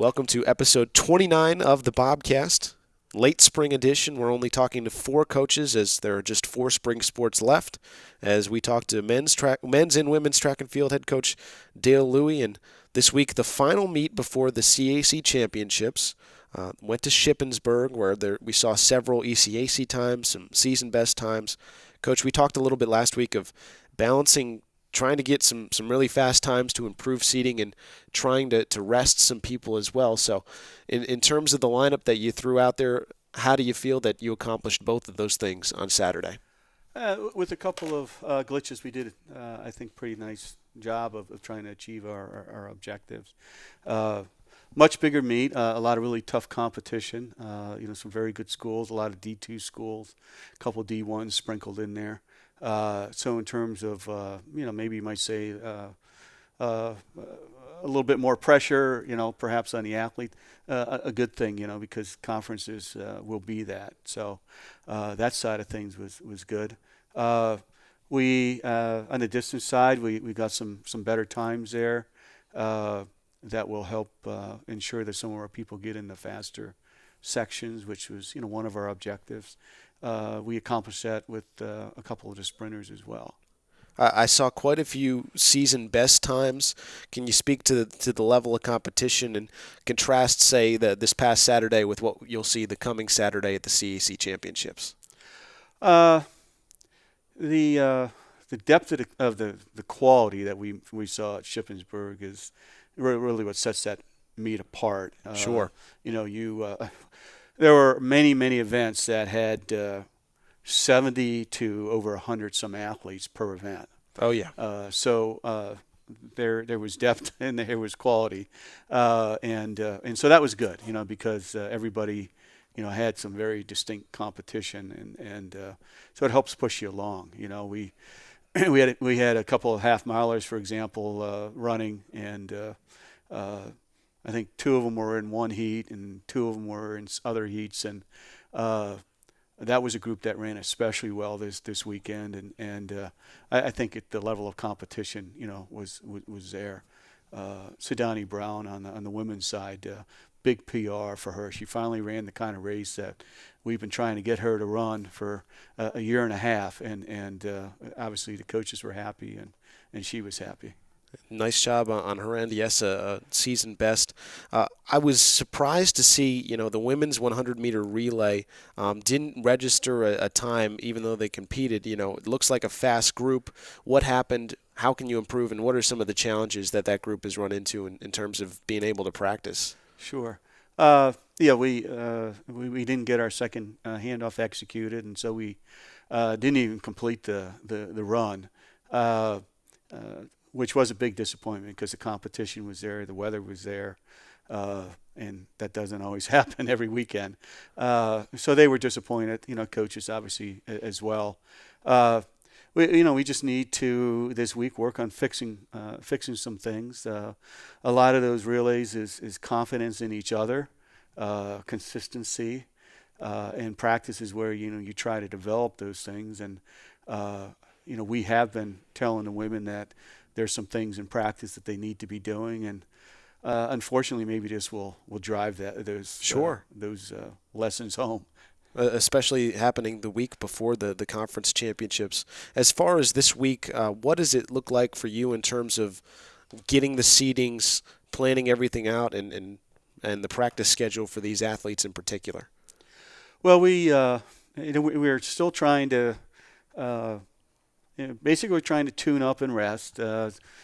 Welcome to episode 29 of the Bobcast. Late spring edition. We're only talking to 4 coaches as there are just 4 spring sports left. As we talk to men's and women's track and field head coach Dale Louie, and this week the final meet before the CAC championships. Went to Shippensburg where we saw several ECAC times, some season best times. Coach, we talked a little bit last week of balancing trying to get some really fast times to improve seating and trying to rest some people as well. So in terms of the lineup that you threw out there, how do you feel that you accomplished both of those things on Saturday? With a couple of glitches, we did, I think, pretty nice job of trying to achieve our objectives. Much bigger meet, a lot of really tough competition, some very good schools, a lot of D2 schools, a couple of D1s sprinkled in there. So in terms of, maybe you might say a little bit more pressure, perhaps on the athlete, a good thing, because conferences will be that. So that side of things was good. We on the distance side, we got some better times there that will help ensure that some of our people get in the faster sections, which was, one of our objectives. We accomplished that with a couple of the sprinters as well. I saw quite a few season best times. Can you speak to the level of competition and contrast, say, this past Saturday with what you'll see the coming Saturday at the CAC championships? The depth of the quality that we saw at Shippensburg is really what sets that meet apart. Sure. There were many events that had 70 to over 100 some athletes per event. Oh yeah. So there was depth and there was quality, and so that was good, because everybody, had some very distinct competition, and so it helps push you along. We had a couple of half milers, for example, running, and I think 2 of them were in one heat and 2 of them were in other heats, and that was a group that ran especially well this weekend, and I think the level of competition, was there. Sidani Brown on the women's side, big PR for her. She finally ran the kind of race that we've been trying to get her to run for a year and a half, and obviously the coaches were happy and she was happy. Nice job on her end. Yes, a season best. I was surprised to see, the women's 100-meter relay didn't register a time, even though they competed. It looks like a fast group. What happened? How can you improve? And what are some of the challenges that group has run into in terms of being able to practice? Sure. We didn't get our second handoff executed, and so we didn't even complete the run. Which was a big disappointment because the competition was there, the weather was there, and that doesn't always happen every weekend. So they were disappointed, coaches obviously as well. We just need to this week work on fixing some things. A lot of those relays is confidence in each other, consistency, and practice is where you try to develop those things. And we have been telling the women that there's some things in practice that they need to be doing, and unfortunately, maybe this will drive those lessons home. Especially happening the week before the conference championships. As far as this week, what does it look like for you in terms of getting the seedings, planning everything out, and the practice schedule for these athletes in particular? Well, we're still trying to. Basically, we're trying to tune up and rest,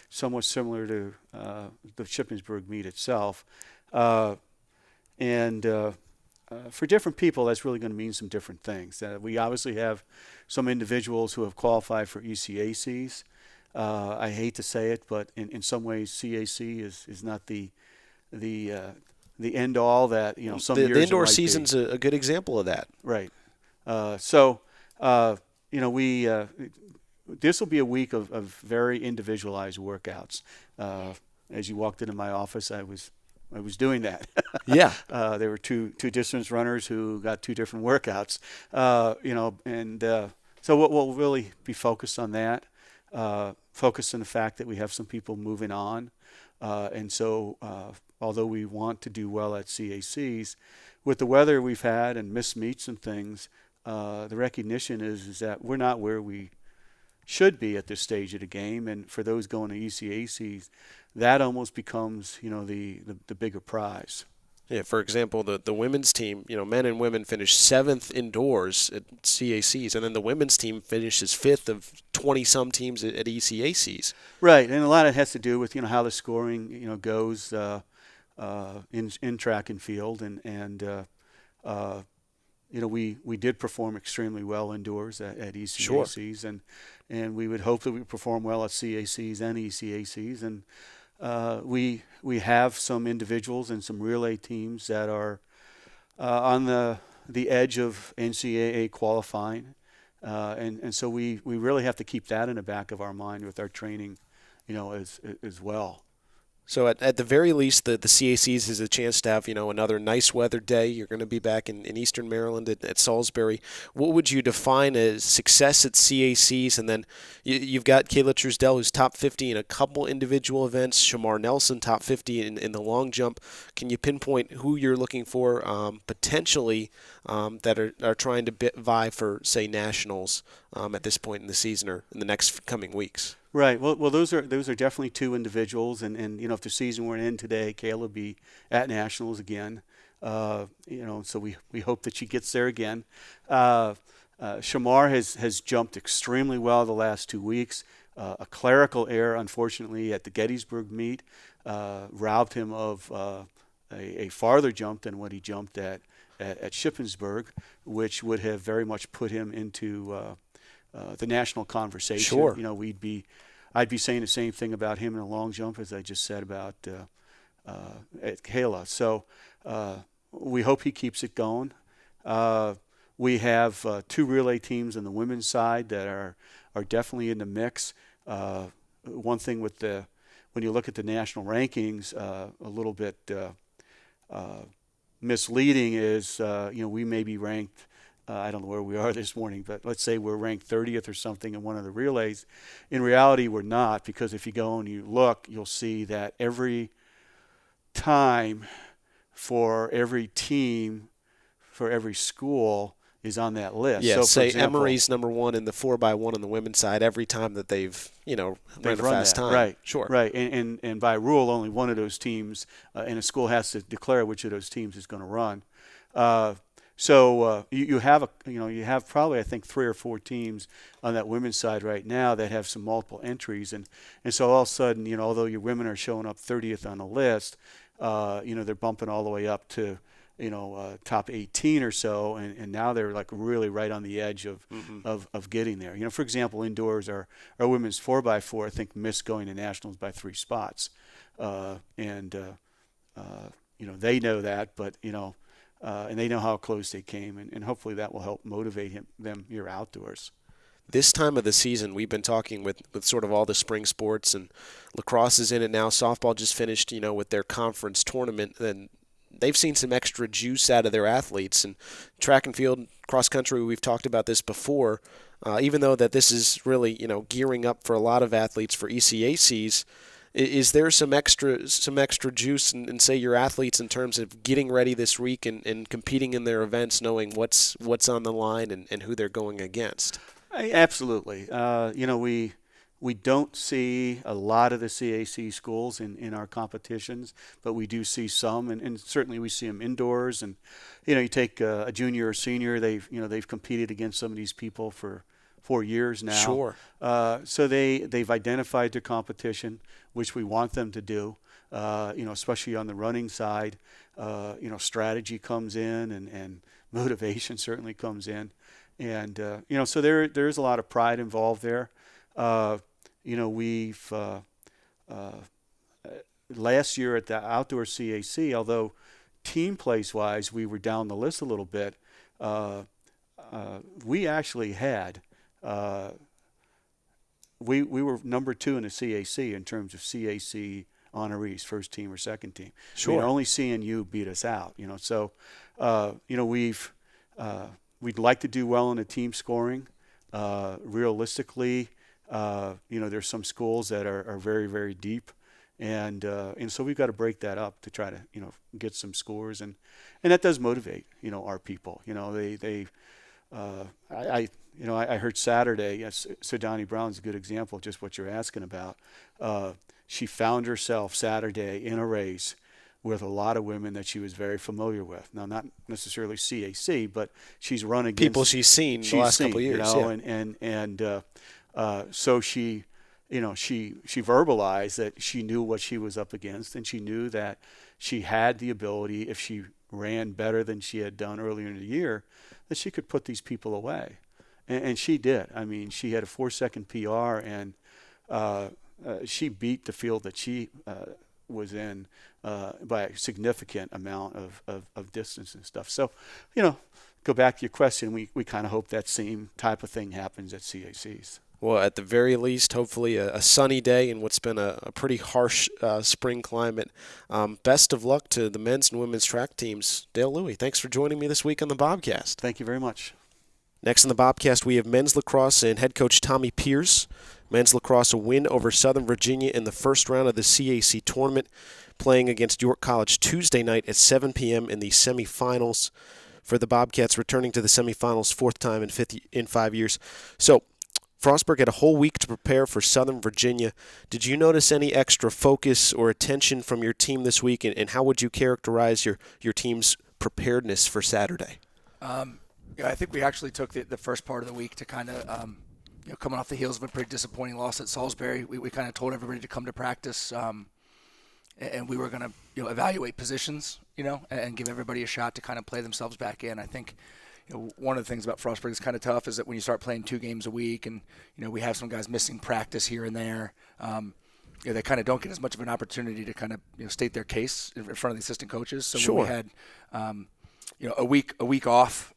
somewhat similar to the Shippensburg meet itself. And for different people, that's really going to mean some different things. We obviously have some individuals who have qualified for ECACs. I hate to say it, but in some ways, CAC is not the end all that some years. The indoor season's a good example of that. Right. This will be a week of very individualized workouts. As you walked into my office, I was doing that. Yeah. There were two distance runners who got 2 different workouts. So we'll really be focused on that. Focused on the fact that we have some people moving on, and so although we want to do well at CACs, with the weather we've had and missed meets and things, the recognition is that we're not where we should be at this stage of the game. And for those going to ECACs, that almost becomes, the bigger prize. Yeah, for example, the women's team, men and women finished 7th indoors at CACs, and then the women's team finishes 5th of 20-some teams at ECACs. Right, and a lot of it has to do with, how the scoring, goes in track and field. We did perform extremely well indoors at ECACs, Sure. and we would hope that we perform well at CACs and ECACs. And we have some individuals and some relay teams that are on the edge of NCAA qualifying, and so we really have to keep that in the back of our mind with our training, as well. So at the very least, the CACs is a chance to have, another nice weather day. You're going to be back in Eastern Maryland at Salisbury. What would you define as success at CACs? And then you've got Kayla Truesdell, who's top 50 in a couple individual events. Shamar Nelson, top 50 in the long jump. Can you pinpoint who you're looking for potentially that are trying to vie for, say, nationals at this point in the season or in the next coming weeks? Right. Well, those are definitely two individuals, and if the season we're in today, Kayla will be at nationals again. So we hope that she gets there again. Shamar has jumped extremely well the last 2 weeks. A clerical error, unfortunately, at the Gettysburg meet robbed him of a farther jump than what he jumped at Shippensburg, which would have very much put him into the national conversation. Sure. I'd be saying the same thing about him in the long jump as I just said about at Kayla. So we hope he keeps it going. We have 2 relay teams on the women's side that are definitely in the mix. One thing when you look at the national rankings, a little bit misleading is we may be ranked. I don't know where we are this morning, but let's say we're ranked 30th or something in one of the relays. In reality, we're not, because if you go and you look, you'll see that every time for every team, for every school is on that list. Yeah, so say example, Emory's number 1 in the 4x1 on the women's side every time that they've run a fast time. Right, sure. Right, and by rule, only one of those teams, and a school has to declare which of those teams is going to run. So you have probably, I think, 3 or 4 teams on that women's side right now that have some multiple entries, and so all of a sudden, although your women are showing up 30th on the list, they're bumping all the way up to top 18 or so, and now they're like really right on the edge of getting there. For example, indoors, our women's 4x4 I think missed going to nationals by 3 spots, and they know that, but and they know how close they came, and hopefully that will help motivate them here outdoors. This time of the season, we've been talking with sort of all the spring sports, and lacrosse is in it now. Softball just finished, with their conference tournament, and they've seen some extra juice out of their athletes. And track and field, cross country, we've talked about this before. Even though that this is really, gearing up for a lot of athletes for ECACs. Is there some extra juice in say your athletes in terms of getting ready this week and competing in their events, knowing what's on the line and who they're going against? Absolutely. We don't see a lot of the CAC schools in our competitions, but we do see some, and certainly we see them indoors. And you take a junior or senior, they've competed against some of these people for 4 years now. Sure. So they've identified their competition, which we want them to do. Especially on the running side, strategy comes in, and motivation certainly comes in, and so there's a lot of pride involved there. We've last year at the outdoor CAC, although team place wise we were down the list a little bit, we actually had. We were number 2 in the CAC in terms of CAC honorees, first team or second team. Sure. Only CNU beat us out. So we'd like to do well in the team scoring. Realistically, there's some schools that are very, very deep And so we've got to break that up to try to get some scores, and that does motivate our people. I heard Saturday. Yes, Sidani Brown's a good example of just what you're asking about. She found herself Saturday in a race with a lot of women that she was very familiar with. Now, not necessarily CAC, but she's run against people she's seen the last couple of years. So she verbalized that she knew what she was up against, and she knew that she had the ability, if she ran better than she had done earlier in the year, that she could put these people away. And she did. I mean, she had a 4-second PR, and she beat the field that she was in by a significant amount of distance and stuff. So, go back to your question, we kind of hope that same type of thing happens at CACs. Well, at the very least, hopefully a sunny day in what's been a pretty harsh spring climate. Best of luck to the men's and women's track teams. Dale Louie, thanks for joining me this week on the Bobcast. Thank you very much. Next on the Bobcast, we have men's lacrosse and head coach Tommy Pearce. Men's lacrosse a win over Southern Virginia in the first round of the CAC tournament, playing against York College Tuesday night at 7 p.m. in the semifinals. For the Bobcats, returning to the semifinals, fourth time in 5 years. So, Frostburg had a whole week to prepare for Southern Virginia. Did you notice any extra focus or attention from your team this week, and how would you characterize your team's preparedness for Saturday? I think we actually took the first part of the week to kind of, coming off the heels of a pretty disappointing loss at Salisbury, we kind of told everybody to come to practice, and we were going to evaluate positions, and give everybody a shot to kind of play themselves back in. I think one of the things about Frostburg that's kind of tough is that when you start playing 2 games a week, and we have some guys missing practice here and there, they kind of don't get as much of an opportunity to kind of state their case in front of the assistant coaches. So sure. When we had a week off,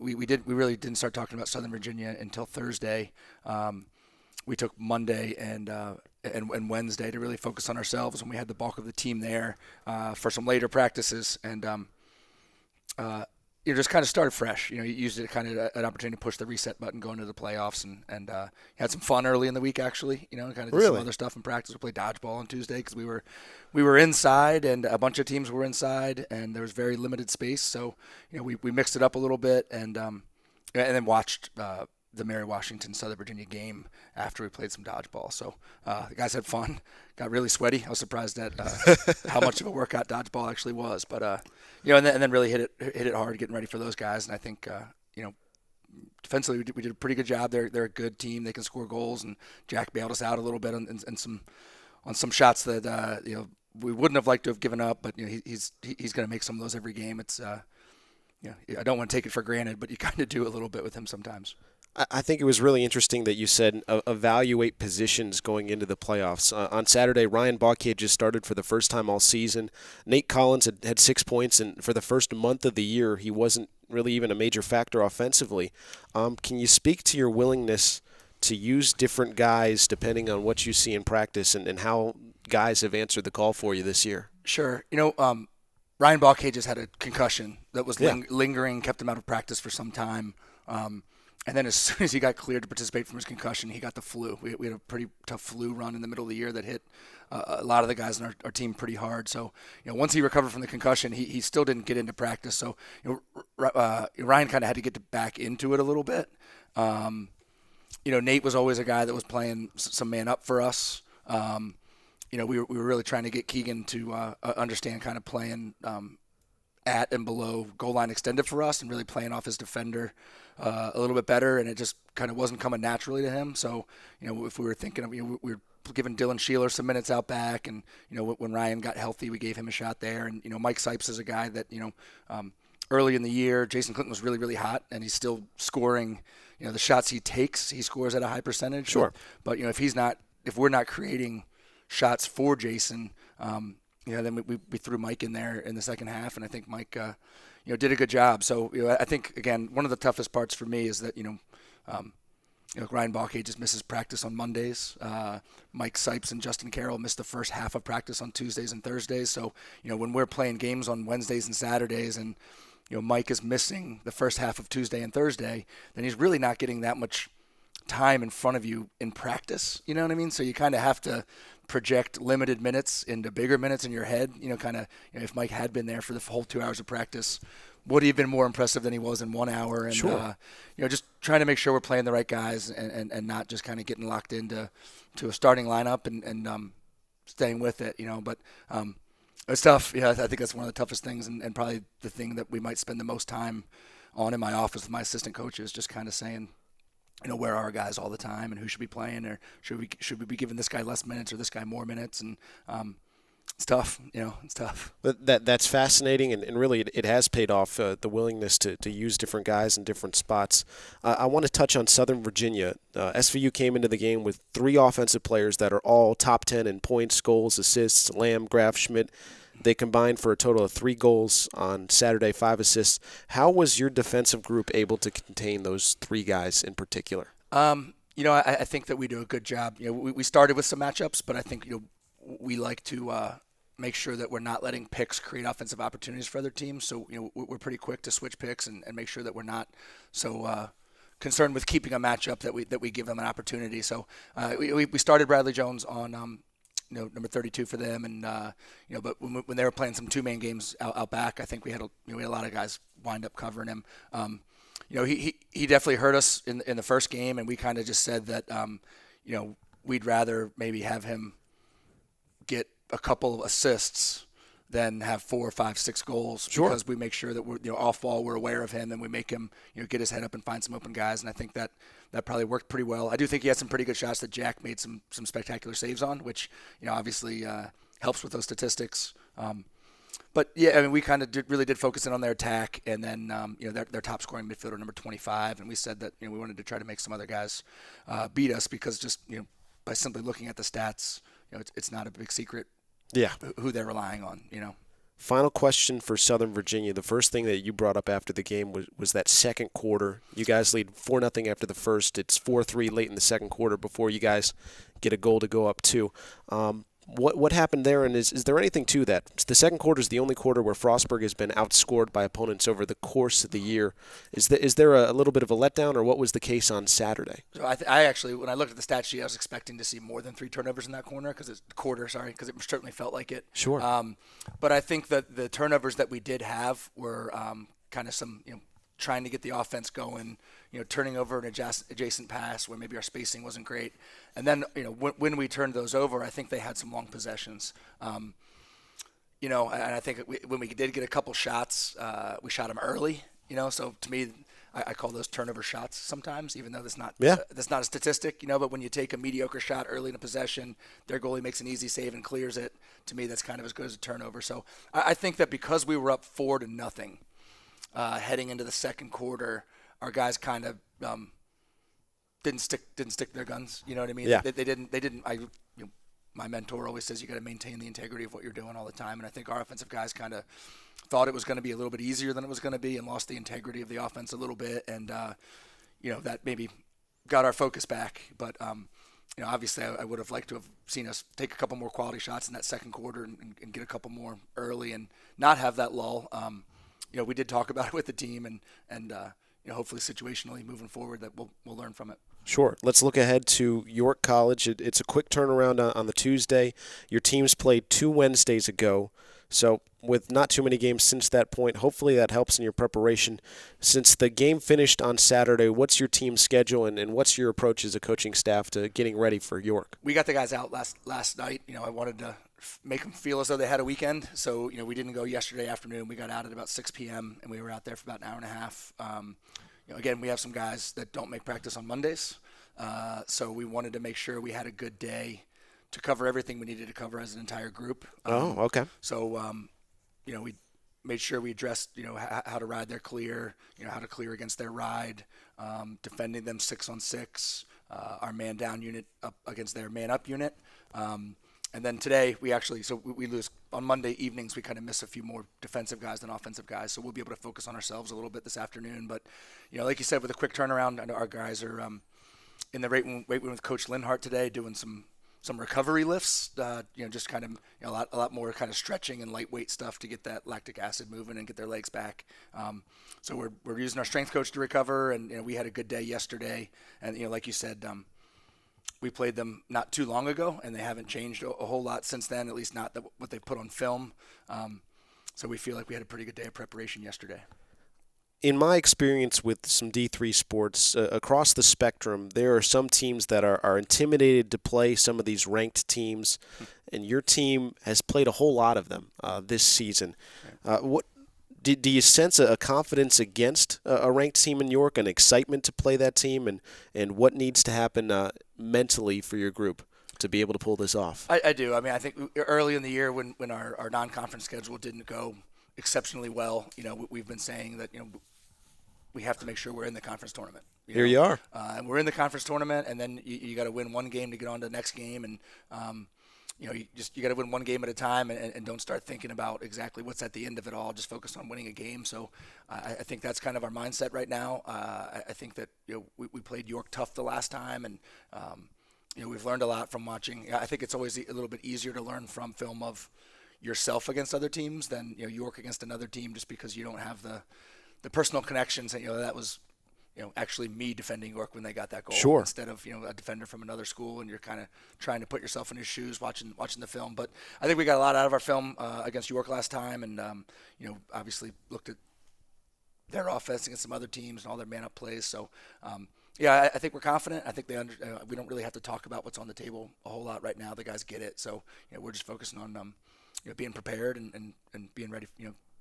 we really didn't start talking about Southern Virginia until Thursday. We took Monday and Wednesday to really focus on ourselves, and we had the bulk of the team there for some later practices, and just kind of started fresh. You used it kind of an opportunity to push the reset button going into the playoffs, and had some fun early in the week actually. Kind of did some other stuff in practice. We played dodgeball on Tuesday because we were inside, and a bunch of teams were inside, and there was very limited space. So we mixed it up a little bit, and then watched the Mary Washington Southern Virginia game after we played some dodgeball. So the guys had fun, got really sweaty. I was surprised at how much of a workout dodgeball actually was, but and then really hit it hard getting ready for those guys. And I think defensively we did a pretty good job. They're a good team. They can score goals, and Jack bailed us out a little bit on some shots that we wouldn't have liked to have given up, but he's going to make some of those every game. It's I don't want to take it for granted, but you kind of do a little bit with him sometimes. I think it was really interesting that you said evaluate positions going into the playoffs. On Saturday, Ryan Baucage just started for the first time all season. Nate Collins had 6 points, and for the first month of the year, he wasn't really even a major factor offensively. Can you speak to your willingness to use different guys depending on what you see in practice and how guys have answered the call for you this year? Sure. Ryan Baucage has had a concussion that was lingering, kept him out of practice for some time. And then as soon as he got cleared to participate from his concussion, he got the flu. We had a pretty tough flu run in the middle of the year that hit a lot of the guys in our team pretty hard. So, once he recovered from the concussion, he still didn't get into practice. So, Ryan kind of had to get back into it a little bit. Nate was always a guy that was playing some man up for us. We were really trying to get Keegan to understand kind of playing at and below goal line extended for us, and really playing off his defender a little bit better, and it just kind of wasn't coming naturally to him. So, if we were thinking of, we were giving Dylan Sheeler some minutes out back, and when Ryan got healthy, we gave him a shot there. And Mike Sipes is a guy that early in the year, Jason Clinton was really, really hot, and he's still scoring. The shots he takes, he scores at a high percentage. Sure. But if we're not creating shots for Jason, then we threw Mike in there in the second half, and I think Mike, did a good job. So, I think, again, one of the toughest parts for me is that, Ryan Baucage just misses practice on Mondays. Mike Sipes and Justin Carroll missed the first half of practice on Tuesdays and Thursdays. So, when we're playing games on Wednesdays and Saturdays, and, Mike is missing the first half of Tuesday and Thursday, then he's really not getting that much time in front of you in practice. You know what I mean? So you kind of have to project limited minutes into bigger minutes in your head. If Mike had been there for the whole 2 hours of practice, would he have been more impressive than he was in 1 hour? And, sure. Just trying to make sure we're playing the right guys and not just kind of getting locked into a starting lineup and staying with it, But it's tough. I think that's one of the toughest things and probably the thing that we might spend the most time on in my office with my assistant coaches, just kind of saying, where are our guys all the time and who should be playing, or should we be giving this guy less minutes or this guy more minutes? And it's tough, it's tough. But that's fascinating, and really it has paid off, the willingness to use different guys in different spots. I want to touch on Southern Virginia. SVU came into the game with 3 offensive players that are all top 10 in points, goals, assists, Lamb, Graf, Schmidt. They combined for a total of 3 goals on Saturday, 5 assists. How was your defensive group able to contain those 3 guys in particular? I think that we do a good job. We started with some matchups, but I think we like to make sure that we're not letting picks create offensive opportunities for other teams. So we're pretty quick to switch picks and make sure that we're not so concerned with keeping a matchup that we give them an opportunity. So we started Bradley Jones on number 32 for them, and but when they were playing some 2-man games out back, I think we had a lot of guys wind up covering him. He definitely hurt us in the first game, and we kind of just said that we'd rather maybe have him get a couple of assists than have 4, 5, 6 goals. Sure. Because we make sure that we're off ball, we're aware of him, and we make him get his head up and find some open guys. And I think that probably worked pretty well. I do think he had some pretty good shots that Jack made some spectacular saves on, which obviously helps with those statistics. But yeah, I mean, we kind of really did focus in on their attack, and then their top scoring midfielder, number 25, and we said that we wanted to try to make some other guys beat us because just by simply looking at the stats, it's not a big secret. Yeah, who they're relying on. Final question for Southern Virginia. The first thing that you brought up after the game was that second quarter. You guys lead 4-0 after the first. It's 4-3 late in the second quarter before you guys get a goal to go up 2. What happened there, and is there anything to that? The second quarter is the only quarter where Frostburg has been outscored by opponents over the course of the year. Is there a little bit of a letdown, or what was the case on Saturday? So I actually, when I looked at the stat sheet, I was expecting to see more than 3 turnovers in that corner because it certainly felt like it. Sure. But I think that the turnovers that we did have were kind of some trying to get the offense going, turning over an adjacent pass where maybe our spacing wasn't great. And then, when we turned those over, I think they had some long possessions. And I think when we did get a couple shots, we shot them early, so to me, I call those turnover shots sometimes, even though that's not a statistic, but when you take a mediocre shot early in a possession, their goalie makes an easy save and clears it. To me, that's kind of as good as a turnover. So I think that because we were up 4-0, heading into the second quarter, our guys kind of didn't stick to their guns. You know what I mean? Yeah. They didn't. My mentor always says you got to maintain the integrity of what you're doing all the time, and I think our offensive guys kind of thought it was going to be a little bit easier than it was going to be, and lost the integrity of the offense a little bit, and that maybe got our focus back. But obviously, I would have liked to have seen us take a couple more quality shots in that second quarter and get a couple more early and not have that lull. We did talk about it with the team, and hopefully situationally moving forward that we'll learn from it. Sure. Let's look ahead to York College. It's a quick turnaround on the Tuesday. Your teams played 2 Wednesdays ago, so with not too many games since that point, hopefully that helps in your preparation. Since the game finished on Saturday, what's your team's schedule and what's your approach as a coaching staff to getting ready for York? We got the guys out last night. I wanted to make them feel as though they had a weekend. So, we didn't go yesterday afternoon. We got out at about 6 p.m., and we were out there for about an hour and a half. Again, we have some guys that don't make practice on Mondays. So we wanted to make sure we had a good day to cover everything we needed to cover as an entire group. Okay. So, we made sure we addressed, how to ride their clear, how to clear against their ride, defending them 6-on-6, our man down unit up against their man up unit. And then today we lose on Monday evenings. We kind of miss a few more defensive guys than offensive guys. So we'll be able to focus on ourselves a little bit this afternoon. But, like you said, with a quick turnaround, I know our guys are in the weight room with Coach Linhart today doing some recovery lifts, just kind of a lot more kind of stretching and lightweight stuff to get that lactic acid moving and get their legs back. So we're using our strength coach to recover, and we had a good day yesterday. And like you said, we played them not too long ago, and they haven't changed a whole lot since then, at least not what they put on film. So we feel like we had a pretty good day of preparation yesterday. In my experience with some D3 sports across the spectrum, there are some teams that are intimidated to play some of these ranked teams, and your team has played a whole lot of them this season. What do you sense a confidence against a ranked team in York, an excitement to play that team, and what needs to happen mentally for your group to be able to pull this off? I do. I mean, I think early in the year when our non-conference schedule didn't go exceptionally well, we've been saying that, we have to make sure we're in the conference tournament. Here you are. And we're in the conference tournament, and then you got to win one game to get on to the next game, and you got to win one game at a time, and don't start thinking about exactly what's at the end of it all. Just focus on winning a game. So I think that's kind of our mindset right now. I think that we played York tough the last time, and we've learned a lot from watching. I think it's always a little bit easier to learn from film of yourself against other teams than York against another team, just because you don't have the personal connections. And that was actually me defending York when they got that goal, sure, instead of a defender from another school, and you're kind of trying to put yourself in his shoes watching the film. But I think we got a lot out of our film against York last time, and obviously looked at their offense against some other teams and all their man-up plays. So I think we're confident. I think we don't really have to talk about what's on the table a whole lot right now. The guys get it. So we're just focusing on being prepared and being ready.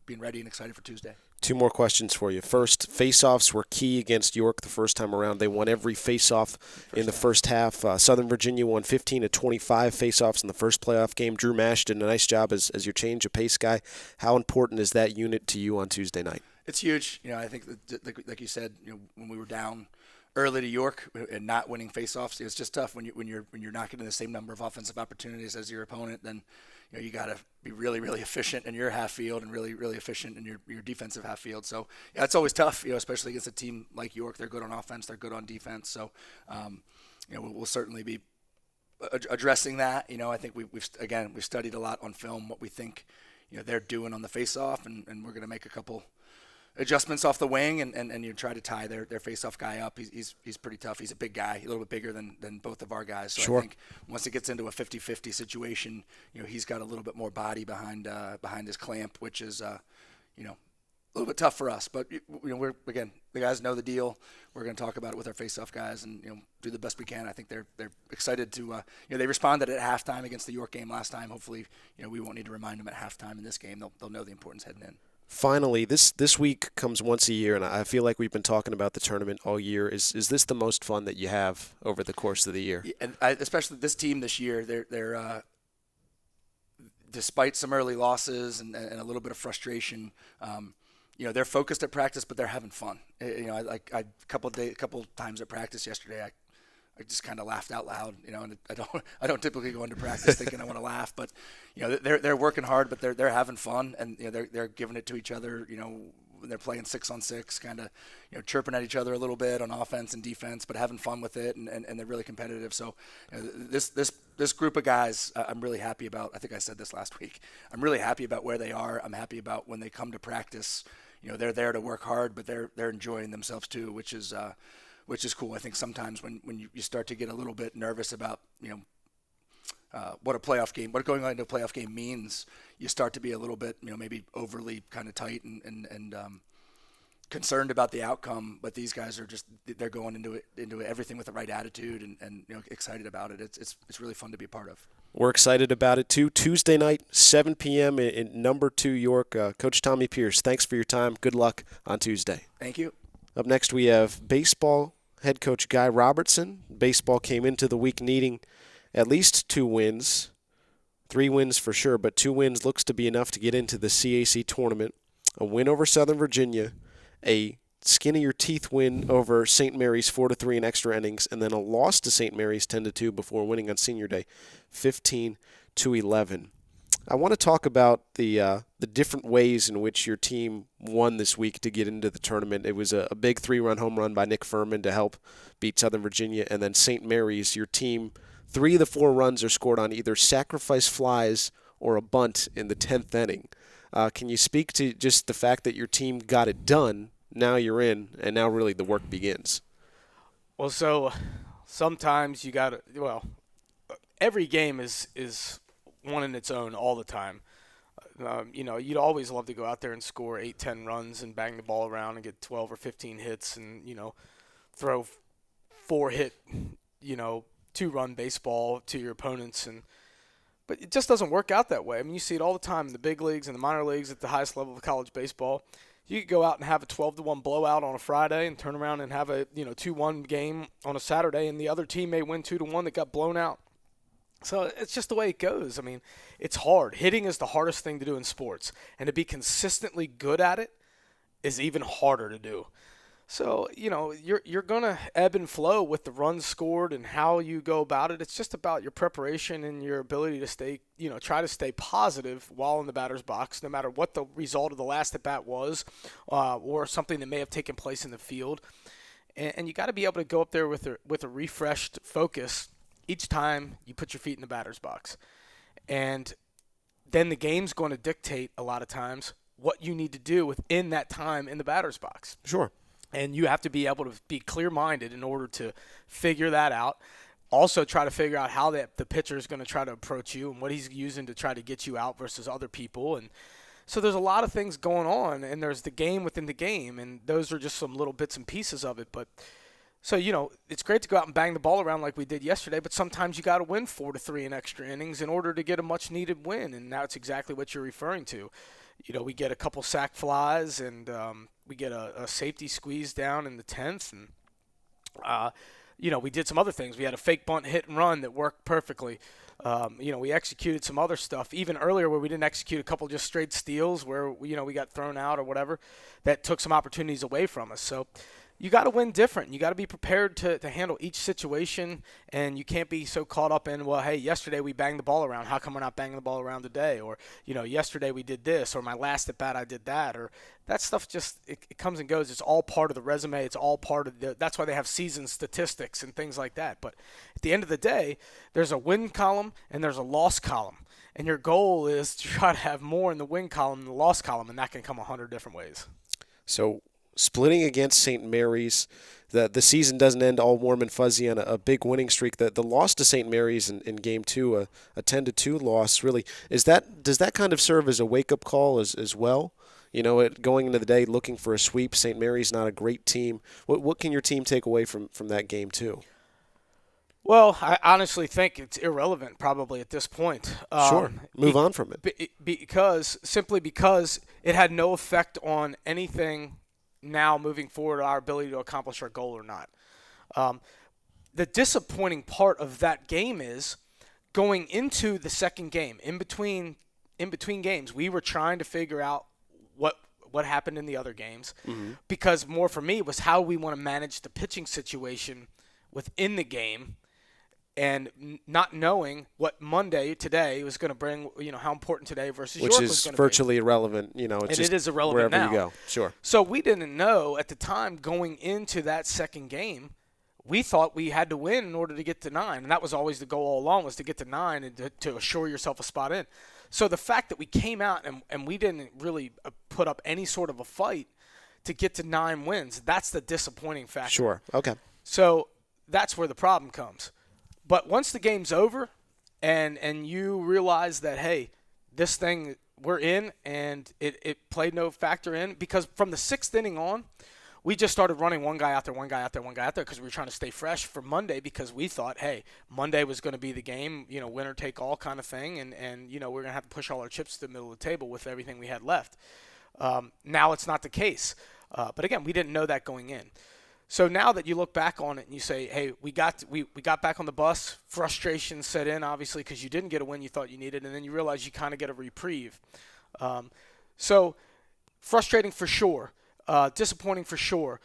Being ready and excited for Tuesday. Two more questions for you. First, face-offs were key against York the first time around. They won every face-off in the first half. Southern Virginia won 15 of 25 face-offs in the first playoff game. Drew Mash did a nice job as your change of pace guy. How important is that unit to you on Tuesday night? It's huge. I think that, like you said, when we were down early to York and not winning face-offs, it's just tough when you're not getting the same number of offensive opportunities as your opponent. Then you got to be really, really efficient in your half field and really, really efficient in your defensive half field. So it's always tough, especially against a team like York. They're good on offense, they're good on defense. So we'll certainly be addressing that. I think we've studied a lot on film what we think they're doing on the face-off, and we're going to make a couple adjustments off the wing and you try to tie their face-off guy up. He's pretty tough. He's a big guy, a little bit bigger than both of our guys. So sure. I think once it gets into a 50-50 situation, he's got a little bit more body behind his clamp, which is a little bit tough for us. But we're, again, the guys know the deal. We're going to talk about it with our face-off guys and do the best we can. I think they're excited to they responded at halftime against the York game last time. Hopefully we won't need to remind them at halftime in this game. They'll know the importance heading in. Finally, this week comes once a year, and I feel like we've been talking about the tournament all year. Is this the most fun that you have over the course of the year? Yeah, and especially this team this year, they're despite some early losses and a little bit of frustration, they're focused at practice, but they're having fun. A couple times at practice yesterday, I just kind of laughed out loud, and I don't typically go into practice thinking I want to laugh, but they're working hard, but they're having fun, and they're giving it to each other. They're playing 6-on-6, kind of chirping at each other a little bit on offense and defense, but having fun with it, and they're really competitive. So this group of guys, I'm really happy about. I think I said this last week. I'm really happy about where they are. I'm happy about when they come to practice. They're there to work hard, but they're enjoying themselves too, which is cool. I think sometimes when you start to get a little bit nervous about what going on into a playoff game means, you start to be a little bit maybe overly kind of tight and concerned about the outcome. But these guys are they're going into everything with the right attitude and excited about it. It's really fun to be a part of. We're excited about it too. Tuesday night, 7 p.m. in number 2 York. Coach Tommy Pearce, thanks for your time. Good luck on Tuesday. Thank you. Up next, we have baseball head coach Guy Robertson. Baseball came into the week needing at least 2 wins, 3 wins for sure, but 2 wins looks to be enough to get into the CAC tournament. A win over Southern Virginia, a skin-of-your-teeth win over St. Mary's 4-3 in extra innings, and then a loss to St. Mary's 10-2 before winning on Senior Day 15-11. I want to talk about the different ways in which your team won this week to get into the tournament. It was a big 3-run home run by Nick Furman to help beat Southern Virginia, and then St. Mary's, your team, 3 of the 4 runs are scored on either sacrifice flies or a bunt in the 10th inning. Can you speak to just the fact that your team got it done? Now you're in, and now really the work begins. Well, so sometimes you got to, well, every game is one in its own all the time. You'd always love to go out there and score 8, 10 runs and bang the ball around and get 12 or 15 hits and, throw 4-hit, 2-run baseball to your opponents. But it just doesn't work out that way. I mean, you see it all the time in the big leagues and the minor leagues at the highest level of college baseball. You could go out and have a 12-1 blowout on a Friday and turn around and have a 2-1 game on a Saturday, and the other team may win 2-1 that got blown out. So it's just the way it goes. I mean, it's hard. Hitting is the hardest thing to do in sports, and to be consistently good at it is even harder to do. So, you're going to ebb and flow with the runs scored and how you go about it. It's just about your preparation and your ability to stay, try to stay positive while in the batter's box, no matter what the result of the last at-bat was or something that may have taken place in the field. And you got to be able to go up there with a refreshed focus each time you put your feet in the batter's box. And then the game's going to dictate a lot of times what you need to do within that time in the batter's box. Sure. And you have to be able to be clear-minded in order to figure that out. Also try to figure out how the pitcher is going to try to approach you and what he's using to try to get you out versus other people. And so there's a lot of things going on, and there's the game within the game, and those are just some little bits and pieces of it. But so, it's great to go out and bang the ball around like we did yesterday, but sometimes you got to win 4-3 in extra innings in order to get a much-needed win, and that's exactly what you're referring to. We get a couple sac flies, and we get a safety squeeze down in the 10th, and we did some other things. We had a fake bunt hit and run that worked perfectly. We executed some other stuff even earlier where we didn't execute a couple just straight steals where we got thrown out or whatever that took some opportunities away from us. So you got to win different. You got to be prepared to handle each situation, and you can't be so caught up in, well, hey, yesterday we banged the ball around. How come we're not banging the ball around today? Or, yesterday we did this, or my last at bat I did that, or that stuff just it comes and goes. It's all part of the resume. It's all part of that's why they have season statistics and things like that. But at the end of the day, there's a win column and there's a loss column. And your goal is to try to have more in the win column than the loss column, and that can come 100 different ways. So splitting against St. Mary's, the season doesn't end all warm and fuzzy on a big winning streak. The loss to St. Mary's in Game 2, a 10-2 loss, really, does that kind of serve as a wake-up call as well? Going into the day looking for a sweep, St. Mary's not a great team. What can your team take away from that Game 2? Well, I honestly think it's irrelevant probably at this point. Sure. Move on from it. Because it had no effect on anything now moving forward, our ability to accomplish our goal or not. The disappointing part of that game is going into the second game, in between games, we were trying to figure out what happened in the other games, because more for me was how we want to manage the pitching situation within the game, and not knowing what Monday today was going to bring, how important today versus York was going to be. Which is virtually irrelevant, it's just it is irrelevant wherever now. You go. Sure. So we didn't know at the time going into that second game, we thought we had to win in order to get to 9, and that was always the goal all along, was to get to 9 and to assure yourself a spot in. So the fact that we came out and we didn't really put up any sort of a fight to get to 9 wins, that's the disappointing factor. Sure. Okay. So that's where the problem comes. But once the game's over and you realize that, hey, this thing we're in, and it played no factor in, because from the 6th inning on, we just started running one guy out there because we were trying to stay fresh for Monday, because we thought, hey, Monday was going to be the game, winner take all kind of thing, and we're going to have to push all our chips to the middle of the table with everything we had left. Now it's not the case. But again, we didn't know that going in. So now that you look back on it and you say, hey, we got back on the bus, frustration set in, obviously, because you didn't get a win you thought you needed, and then you realize you kind of get a reprieve. So frustrating for sure, disappointing for sure,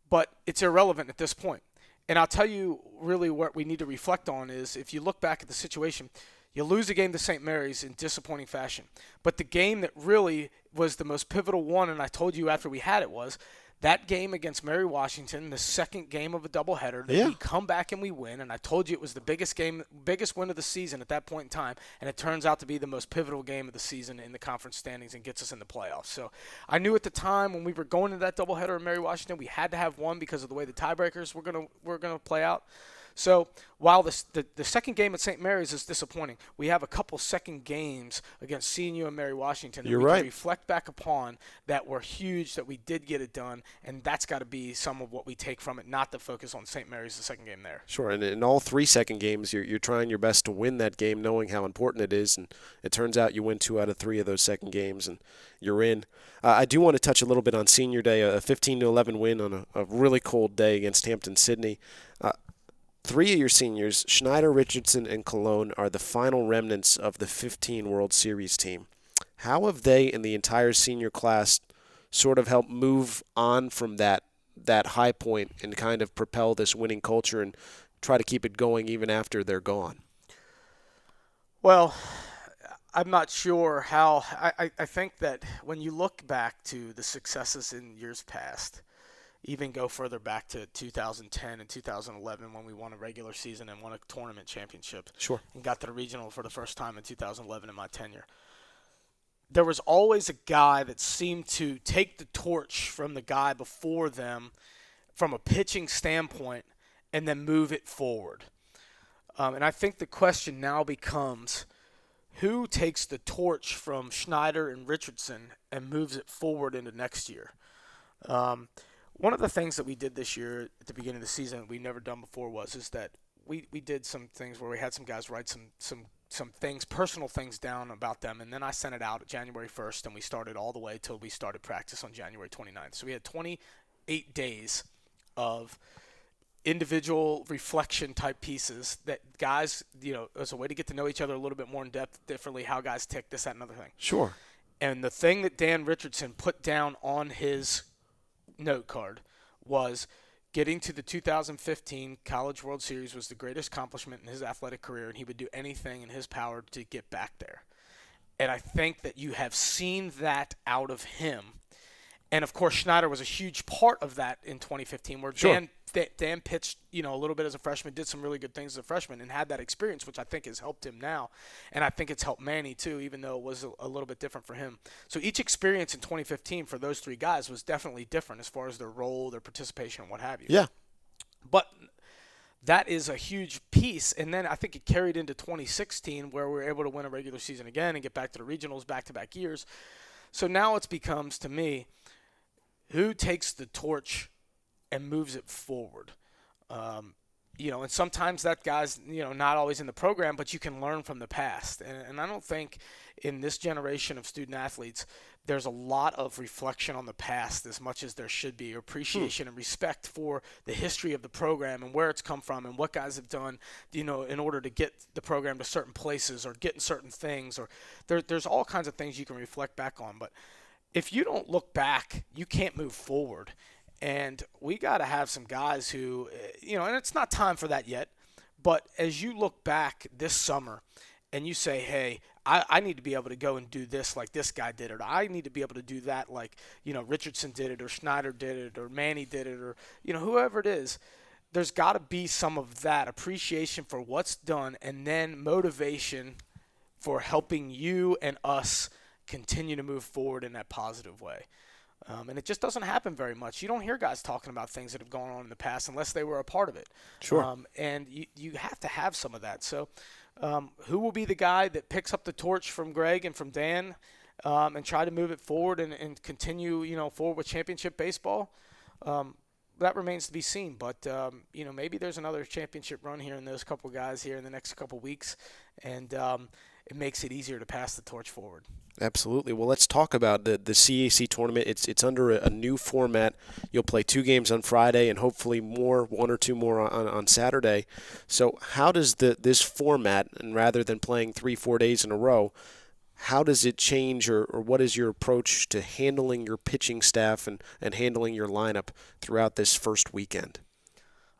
but it's irrelevant at this point. And I'll tell you really what we need to reflect on is, if you look back at the situation, you lose a game to St. Mary's in disappointing fashion. But the game that really was the most pivotal one, and I told you after we had it, was that game against Mary Washington, the second game of a doubleheader, that we come back and we win. And I told you it was the biggest win of the season at that point in time. And it turns out to be the most pivotal game of the season in the conference standings and gets us in the playoffs. So I knew at the time when we were going to that doubleheader in Mary Washington, we had to have one because of the way the tiebreakers were going to play out. So while the second game at St. Mary's is disappointing, we have a couple second games against CNU and Mary Washington that You're we right. can reflect back upon that were huge, that we did get it done, and that's got to be some of what we take from it, not to focus on St. Mary's the second game there. Sure, and in all 3 second games, you're trying your best to win that game, knowing how important it is, and it turns out you win 2 out of 3 of those second games, and you're in. I do want to touch a little bit on Senior Day, a 15-11 win on a really cold day against Hampton-Sydney. 3 of your seniors, Schneider, Richardson, and Cologne, are the final remnants of the 15 World Series team. How have they and the entire senior class sort of helped move on from that high point and kind of propel this winning culture and try to keep it going even after they're gone? Well, I'm not sure how. I think that when you look back to the successes in years past, even go further back to 2010 and 2011 when we won a regular season and won a tournament championship. Sure. And got to the regional for the first time in 2011 in my tenure. There was always a guy that seemed to take the torch from the guy before them from a pitching standpoint and then move it forward. And I think the question now becomes, who takes the torch from Schneider and Richardson and moves it forward into next year? One of the things that we did this year at the beginning of the season that we've never done before is that we did some things where we had some guys write some things, personal things down about them, and then I sent it out January 1st, and we started all the way till we started practice on January 29th. So we had 28 days of individual reflection type pieces that guys, as a way to get to know each other a little bit more in depth, differently, how guys tick, this, that, and another thing. Sure. And the thing that Dan Richardson put down on his note card was getting to the 2015 College World Series was the greatest accomplishment in his athletic career, and he would do anything in his power to get back there. And I think that you have seen that out of him. And, of course, Schneider was a huge part of that in 2015 where Sure. Dan pitched, a little bit as a freshman, did some really good things as a freshman, and had that experience, which I think has helped him now. And I think it's helped Manny, too, even though it was a little bit different for him. So each experience in 2015 for those 3 guys was definitely different as far as their role, their participation, and what have you. Yeah. But that is a huge piece. And then I think it carried into 2016 where we were able to win a regular season again and get back to the regionals back-to-back years. So now it becomes, to me, who takes the torch and moves it forward? And sometimes that guy's, not always in the program, but you can learn from the past. And I don't think in this generation of student athletes, there's a lot of reflection on the past as much as there should be, or appreciation and respect for the history of the program and where it's come from and what guys have done, in order to get the program to certain places or getting certain things. Or there's all kinds of things you can reflect back on. But if you don't look back, you can't move forward. And we got to have some guys who, and it's not time for that yet, but as you look back this summer and you say, hey, I need to be able to go and do this like this guy did it, or I need to be able to do that like, Richardson did it, or Schneider did it, or Manny did it, or, whoever it is, there's got to be some of that appreciation for what's done and then motivation for helping you and us continue to move forward in that positive way. And it just doesn't happen very much. You don't hear guys talking about things that have gone on in the past unless they were a part of it. Sure. And you have to have some of that. So who will be the guy that picks up the torch from Greg and from Dan and try to move it forward and continue, forward with championship baseball? That remains to be seen. But, maybe there's another championship run here in those couple guys here in the next couple weeks. And it makes it easier to pass the torch forward. Absolutely. Well, let's talk about the CAC tournament. It's under a new format. You'll play 2 games on Friday and hopefully 1 or 2 more on Saturday. So how does this format, and rather than playing 3-4 days in a row, how does it change, or what is your approach to handling your pitching staff and handling your lineup throughout this first weekend?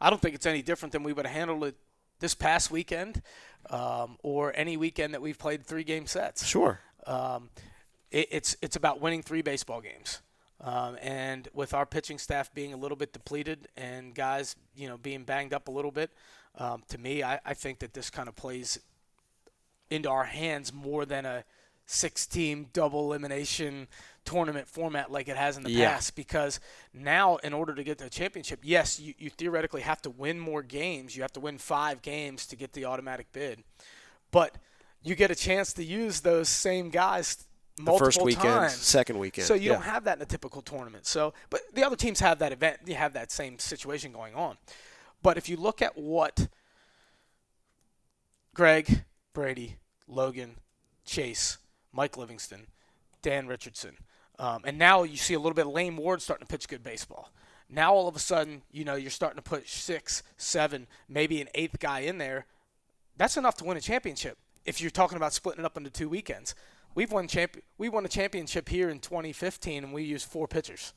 I don't think it's any different than we would have handled it this past weekend or any weekend that we've played 3-game sets. Sure. It's about winning 3 baseball games. And with our pitching staff being a little bit depleted and guys, being banged up a little bit, to me, I think that this kind of plays into our hands more than a 6-team double elimination tournament format like it has in the past, because now in order to get to the championship, yes, you theoretically have to win more games. You have to win 5 games to get the automatic bid. But you get a chance to use those same guys multiple first weekend, times. second weekend. So you don't have that in a typical tournament. So, but the other teams have that event. You have that same situation going on. But if you look at what Greg, Brady, Logan, Chase, Mike Livingston, Dan Richardson, and now you see a little bit of Lane Ward starting to pitch good baseball. Now all of a sudden, you're starting to put 6, 7, maybe an 8th guy in there. That's enough to win a championship. If you're talking about splitting it up into 2 weekends, we won a championship here in 2015, and we used 4 pitchers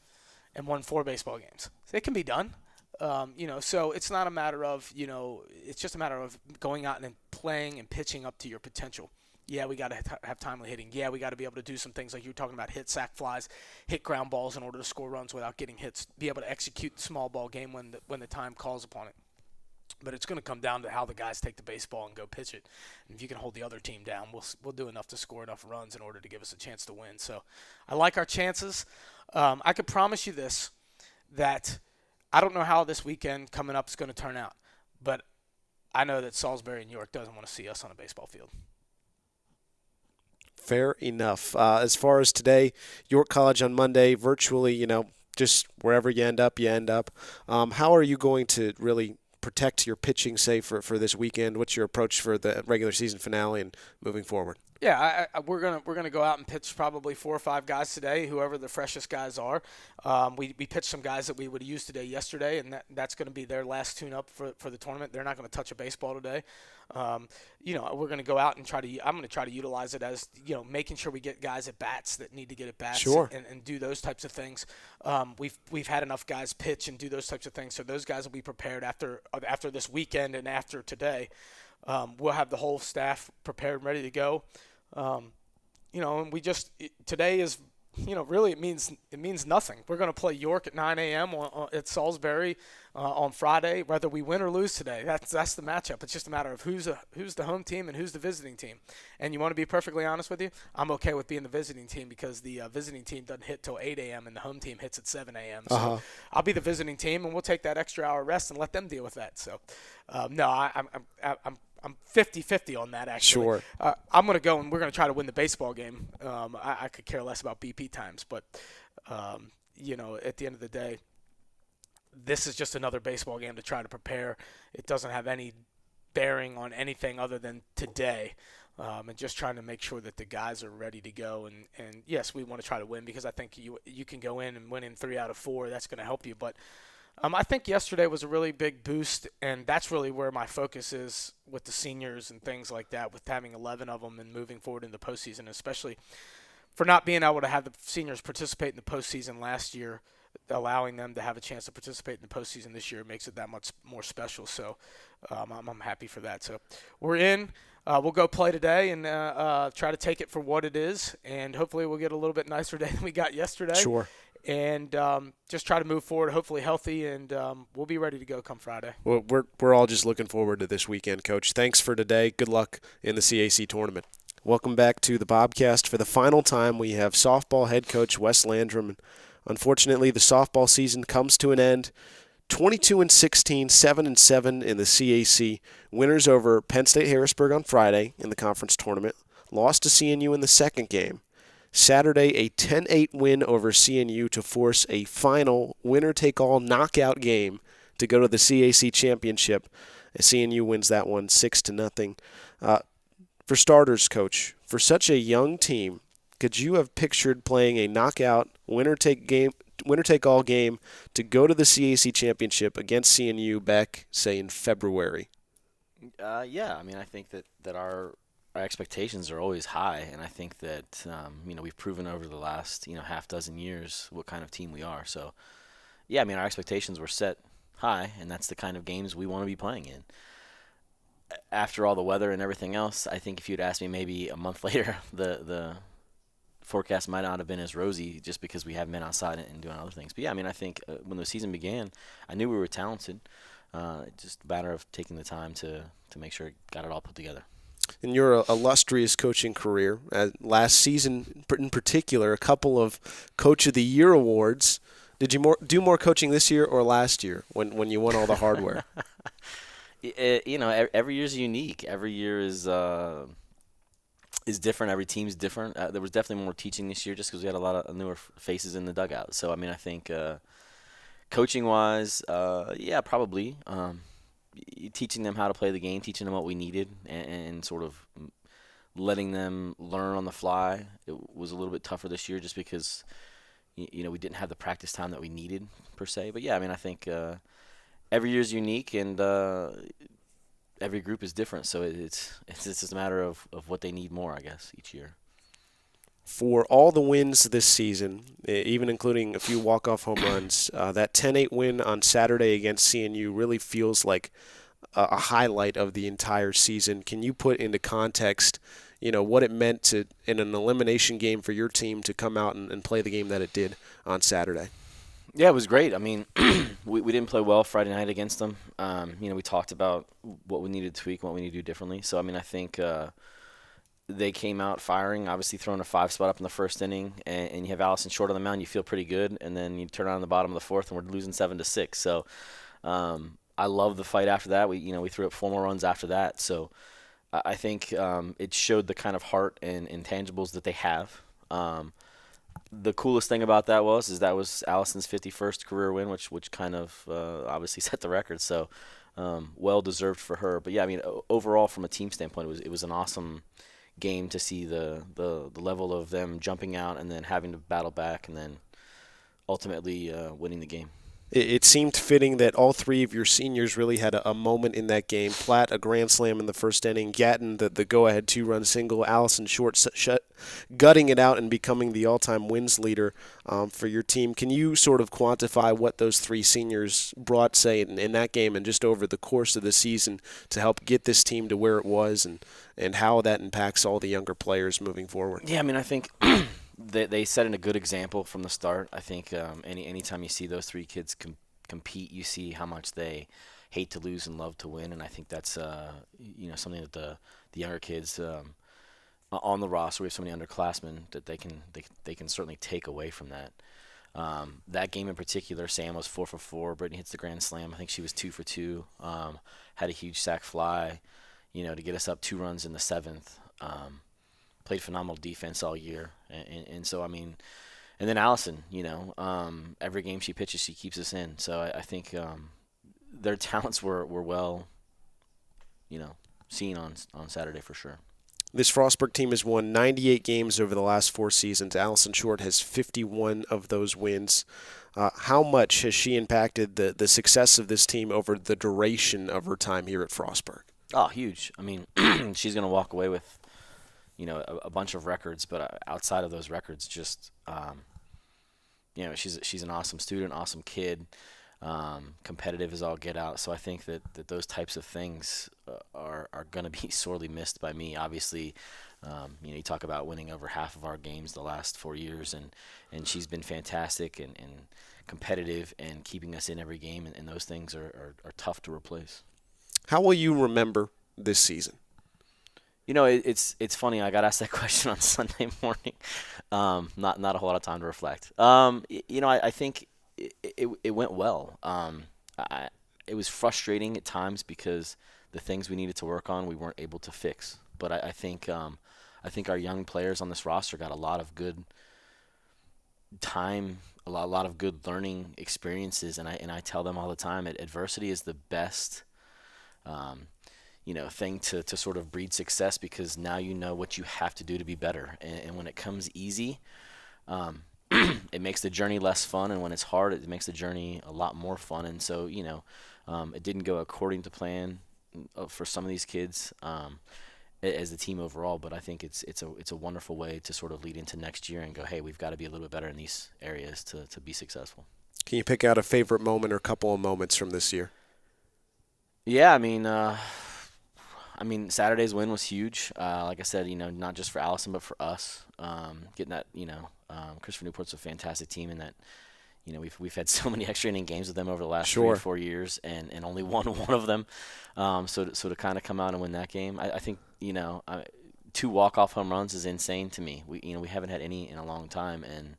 and won 4 baseball games. So it can be done. So it's not a matter of, it's just a matter of going out and playing and pitching up to your potential. Yeah, we got to have timely hitting. Yeah, we got to be able to do some things like you were talking about, hit sac flies, hit ground balls in order to score runs without getting hits, be able to execute the small ball game when the time calls upon it. But it's going to come down to how the guys take the baseball and go pitch it. And if you can hold the other team down, we'll do enough to score enough runs in order to give us a chance to win. So I like our chances. I could promise you this, that I don't know how this weekend coming up is going to turn out, but I know that Salisbury and York doesn't want to see us on a baseball field. Fair enough. As far as today, York College on Monday, virtually, just wherever you end up, you end up. How are you going to really protect your pitching, say, for this weekend? What's your approach for the regular season finale and moving forward? Yeah, we're gonna go out and pitch probably 4 or 5 guys today, whoever the freshest guys are. We pitched some guys that we would have used today yesterday, and that's going to be their last tune-up for the tournament. They're not going to touch a baseball today. We're going to go out and I'm going to try to utilize it as, making sure we get guys at bats that need to get at bats, sure, and do those types of things. We've had enough guys pitch and do those types of things, so those guys will be prepared after this weekend and after today. We'll have the whole staff prepared and ready to go. And today is, really it means nothing. We're going to play York at 9 a.m. At Salisbury on Friday, whether we win or lose today. That's the matchup. It's just a matter of who's the home team and who's the visiting team. And you want to be perfectly honest with you, I'm okay with being the visiting team because the visiting team doesn't hit till 8 a.m. and the home team hits at 7 a.m. So I'll be the visiting team, and we'll take that extra hour rest and let them deal with that. So, I'm 50-50 on that, actually. Sure. I'm going to go, and we're going to try to win the baseball game. I could care less about BP times, but, at the end of the day, this is just another baseball game to try to prepare. It doesn't have any bearing on anything other than today, and just trying to make sure that the guys are ready to go. And yes, we want to try to win because I think you can go in and win in 3 out of 4. That's going to help you, but I think yesterday was a really big boost, and that's really where my focus is with the seniors and things like that, with having 11 of them and moving forward in the postseason, especially for not being able to have the seniors participate in the postseason last year. Allowing them to have a chance to participate in the postseason this year makes it that much more special. So I'm happy for that. So we're in. We'll go play today and try to take it for what it is, and hopefully we'll get a little bit nicer day than we got yesterday. Sure. And just try to move forward, hopefully healthy, and we'll be ready to go come Friday. Well, we're all just looking forward to this weekend, Coach. Thanks for today. Good luck in the CAC tournament. Welcome back to the Bobcast. For the final time, we have softball head coach Wes Landrum. Unfortunately, the softball season comes to an end. 22-16, 7-7 in the CAC. Winners over Penn State Harrisburg on Friday in the conference tournament. Lost to CNU in the second game. Saturday, a 10-8 win over CNU to force a final winner-take-all knockout game to go to the CAC championship. CNU wins that one 6-0. For starters, Coach, for such a young team, could you have pictured playing a knockout winner-take-all game to go to the CAC championship against CNU back, say, in February? Yeah, I mean, I think that our expectations are always high, and I think that we've proven over the last half dozen years what kind of team we are. So, yeah, I mean, our expectations were set high, and that's the kind of games we want to be playing in. After all the weather and everything else, I think if you'd asked me maybe a month later, the forecast might not have been as rosy just because we haven't been outside and doing other things. But yeah, I mean, I think when the season began, I knew we were talented. Just a matter of taking the time to make sure it got it all put together. In your illustrious coaching career, last season in particular, a couple of Coach of the Year awards. Did you do more coaching this year or last year when you won all the hardware? Every year is unique. Every year is different. Every team's different. There was definitely more teaching this year just because we had a lot of newer faces in the dugout. So, I mean, I think coaching-wise, yeah, probably. Teaching them how to play the game, teaching them what we needed, and sort of letting them learn on the fly. It was a little bit tougher this year just because, we didn't have the practice time that we needed, per se. But, yeah, I mean, I think every year is unique, and every group is different. So it's just a matter of what they need more, I guess, each year. For all the wins this season, even including a few walk-off home runs, that 10-8 win on Saturday against CNU really feels like a highlight of the entire season. Can you put into context, what it meant in an elimination game for your team to come out and play the game that it did on Saturday? Yeah, it was great. I mean, we didn't play well Friday night against them. We talked about what we needed to tweak and what we need to do differently. So, I mean, I think they came out firing, obviously throwing a 5 spot up in the first inning, and you have Allison Short on the mound, you feel pretty good, and then you turn on the bottom of the fourth, and we're losing 7-6. So I love the fight after that. We threw up 4 more runs after that. So I think it showed the kind of heart and intangibles that they have. The coolest thing about that was Allison's 51st career win, which kind of obviously set the record. So well deserved for her. But yeah, I mean, overall from a team standpoint, it was an awesome game to see the level of them jumping out and then having to battle back and then ultimately winning the game. It seemed fitting that all 3 of your seniors really had a moment in that game. Platt, a grand slam in the first inning. Gatton, the go-ahead 2-run single. Allison Short gutting it out and becoming the all-time wins leader for your team. Can you sort of quantify what those 3 seniors brought, say, in that game and just over the course of the season to help get this team to where it was and how that impacts all the younger players moving forward? Yeah, I mean, I think they set in a good example from the start. I think anytime you see those 3 kids compete, you see how much they hate to lose and love to win, and I think that's something that the younger kids on the roster, we have so many underclassmen that they can certainly take away from that. That game in particular, Sam was 4 for 4. Brittany hits the grand slam. I think she was 2 for 2. Had a huge sac fly, to get us up 2 runs in the 7th. Played phenomenal defense all year, and so I mean, and then Allison, every game she pitches, she keeps us in. So I think their talents were well, seen on Saturday for sure. This Frostburg team has won 98 games over the last 4 seasons. Allison Short has 51 of those wins. How much has she impacted the success of this team over the duration of her time here at Frostburg? Oh, huge. I mean, she's going to walk away with a bunch of records, but outside of those records, just she's an awesome student, awesome kid, competitive as all get out. So I think that those types of things are going to be sorely missed by me. Obviously, you talk about winning over half of our games the last 4 years, and she's been fantastic and competitive and keeping us in every game, and those things are tough to replace. How will you remember this season? It's funny. I got asked that question on Sunday morning. Not a whole lot of time to reflect. I think it went well. It was frustrating at times because the things we needed to work on we weren't able to fix. But I think our young players on this roster got a lot of good time, a lot of good learning experiences, and I tell them all the time that adversity is the best thing to sort of breed success, because now you know what you have to do to be better. And when it comes easy, it makes the journey less fun, and when it's hard, it makes the journey a lot more fun. And so, it didn't go according to plan for some of these kids as a team overall, but I think it's a wonderful way to sort of lead into next year and go, hey, we've got to be a little bit better in these areas to be successful. Can you pick out a favorite moment or couple of moments from this year? Yeah, I mean, Saturday's win was huge. Like I said, not just for Allison, but for us. Getting that, Christopher Newport's a fantastic team, and that, you know, we've had so many extra inning games with them over the last Sure. 3 or 4 years, and only won one of them. So to kind of come out and win that game, I think, you know, 2 walk-off home runs is insane to me. We haven't had any in a long time, and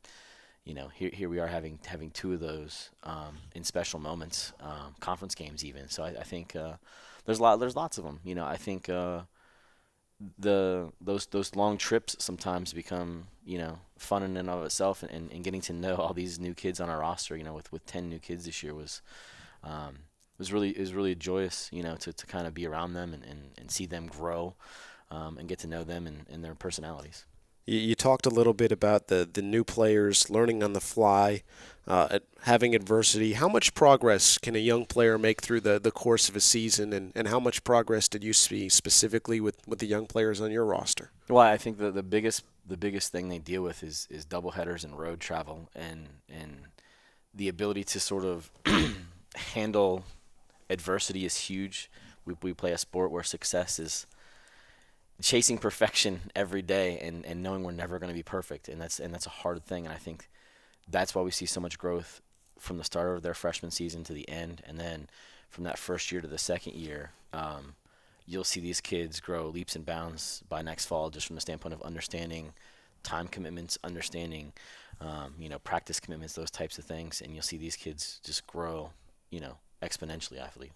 you know, here we are having 2 of those in special moments, conference games even. So I think there's lots of them. You know, I think those long trips sometimes become, you know, fun in and of itself, and getting to know all these new kids on our roster, you know, with 10 new kids this year was really joyous, you know, to kind of be around them and see them grow, and get to know them and their personalities. You talked a little bit about the new players learning on the fly, having adversity. How much progress can a young player make through the course of a season, and how much progress did you see specifically with the young players on your roster? Well, I think the biggest thing they deal with is doubleheaders and road travel, and the ability to sort of handle adversity is huge. We play a sport where success is chasing perfection every day, and knowing we're never going to be perfect, and that's a hard thing. And I think that's why we see so much growth from the start of their freshman season to the end, and then from that first year to the second year. You'll see these kids grow leaps and bounds by next fall, just from the standpoint of understanding time commitments, understanding you know, practice commitments, those types of things, and you'll see these kids just grow, you know, exponentially, I believe.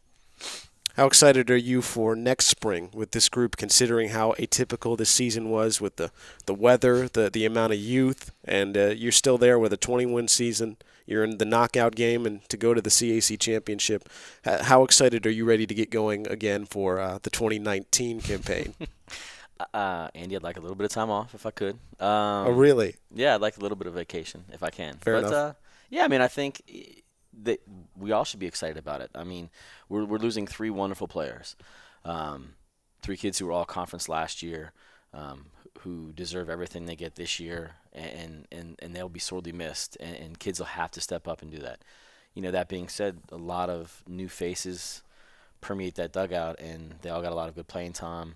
How excited are you for next spring with this group, considering how atypical this season was with the weather, the amount of youth, and you're still there with a 20-win season. You're in the knockout game and to go to the CAC championship. How excited are you ready to get going again for the 2019 campaign? Andy, I'd like a little bit of time off if I could. Oh, really? Yeah, I'd like a little bit of vacation if I can. Fair enough. Yeah, I mean, I think that we all should be excited about it. I mean, we're losing 3 wonderful players, 3 kids who were all conference last year, who deserve everything they get this year, and they'll be sorely missed, and kids will have to step up and do that. You know, that being said, a lot of new faces permeate that dugout, and they all got a lot of good playing time,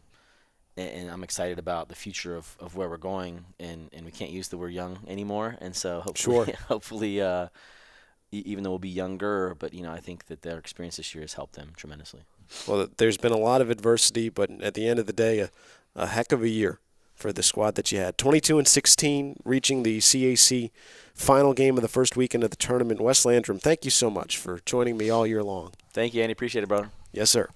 and I'm excited about the future of where we're going, and we can't use the word young anymore, and so hopefully, Sure. hopefully even though we'll be younger, but, you know, I think that their experience this year has helped them tremendously. Well, there's been a lot of adversity, but at the end of the day, a heck of a year for the squad that you had. 22-16, reaching the CAC final game of the first weekend of the tournament. Wes Landrum, thank you so much for joining me all year long. Thank you, Andy. Appreciate it, brother. Yes, sir.